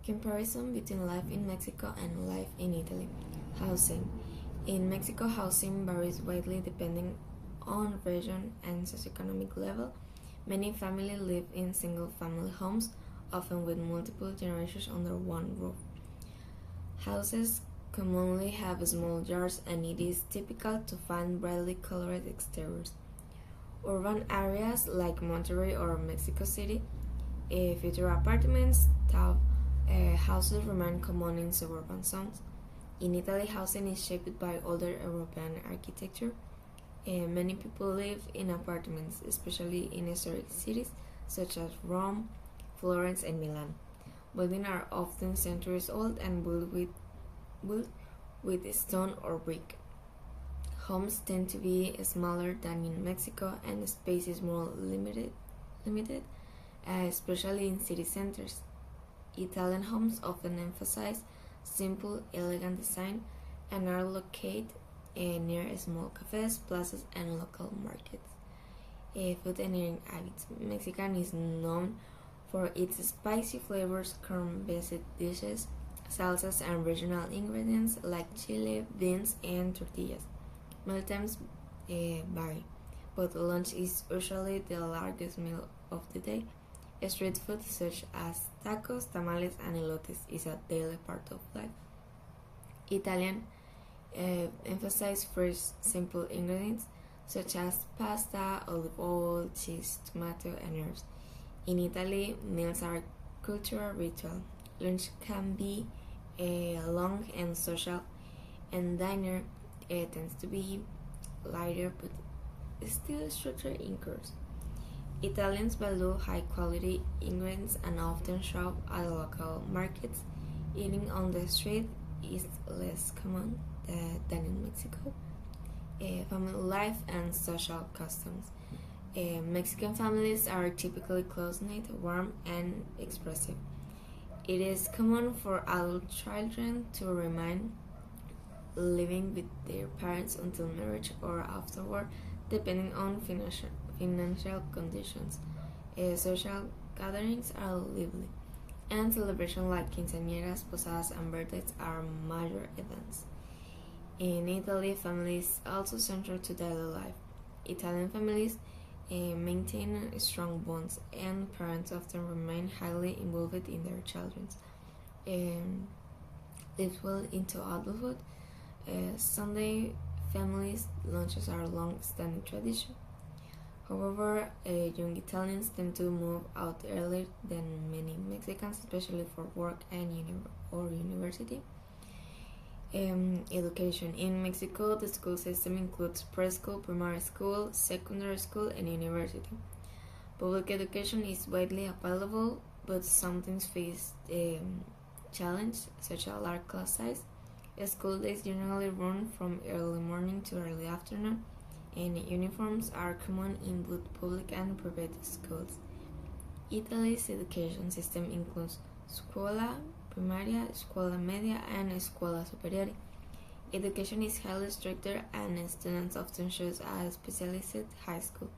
Comparison between life in Mexico and life in Italy. Housing. In Mexico, housing varies widely depending on region and socioeconomic level. Many families live in single-family homes, often with multiple generations under one roof. Houses commonly have small yards, and it is typical to find brightly colored exteriors. Urban areas like Monterrey or Mexico City feature apartments. Houses remain common in suburban zones. In Italy, housing is shaped by older European architecture. Many people live in apartments, especially in historic cities such as Rome, Florence, and Milan. Buildings are often centuries old and built with stone or brick. Homes tend to be smaller than in Mexico, and space is more limited, especially in city centers. Italian homes often emphasize simple, elegant design and are located near small cafes, plazas, and local markets. Food and eating habits. Mexican is known for its spicy flavors, corn-based dishes, salsas, and regional ingredients like chile, beans, and tortillas. Meal times vary, but lunch is usually the largest meal of the day. Street food such as tacos, tamales, and elotes is a daily part of life. Italian emphasize fresh, simple ingredients such as pasta, olive oil, cheese, tomato, and herbs. In Italy, meals are a cultural ritual. Lunch can be long and social, and dinner tends to be lighter but still structured in course. Italians value high-quality ingredients and often shop at local markets. Eating on the street is less common than in Mexico. Family life and social customs. Mexican families are typically close-knit, warm, and expressive. It is common for adult children to remain living with their parents until marriage or afterward, depending on financial conditions. Social gatherings are lively, and celebrations like quinceañeras, posadas, and birthdays are major events. In Italy, family is also central to daily life. Italian families maintain strong bonds, and parents often remain highly involved in their children. Live well into adulthood. Sunday families lunches are a long-standing tradition. However, young Italians tend to move out earlier than many Mexicans, especially for work and or university. Education. In Mexico, the school system includes preschool, primary school, secondary school, and university. Public education is widely available, but sometimes face challenges such as large class size. School days generally run from early morning to early afternoon, and uniforms are common in both public and private schools. Italy's education system includes scuola primaria, scuola media, and scuola superiore. Education is highly structured, and students often choose a specialized high school,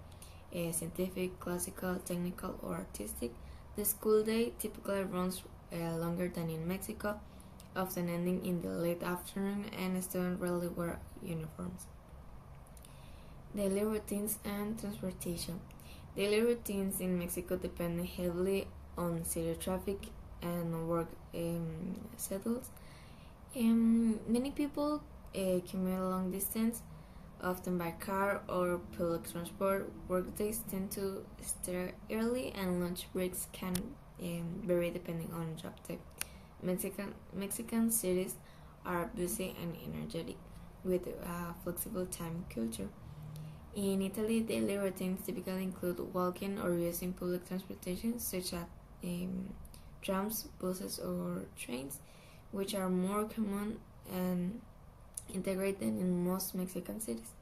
scientific, classical, technical, or artistic. The school day typically runs longer than in Mexico, often ending in the late afternoon, and students rarely wear uniforms. Daily routines and transportation. Daily routines in Mexico depend heavily on city traffic and work schedules. Many people commute long distance, often by car or public transport. Workdays tend to start early, and lunch breaks can vary depending on job type. Mexican cities are busy and energetic, with a flexible time culture. In Italy, daily routines typically include walking or using public transportation, such as trams, buses, or trains, which are more common and integrated in most Mexican cities.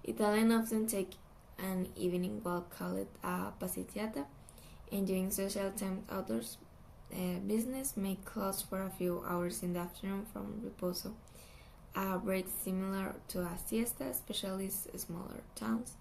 Italians often take an evening walk called a passeggiata, enjoying social time outdoors. Business may close for a few hours in the afternoon from riposo, a break similar to a siesta, especially in smaller towns.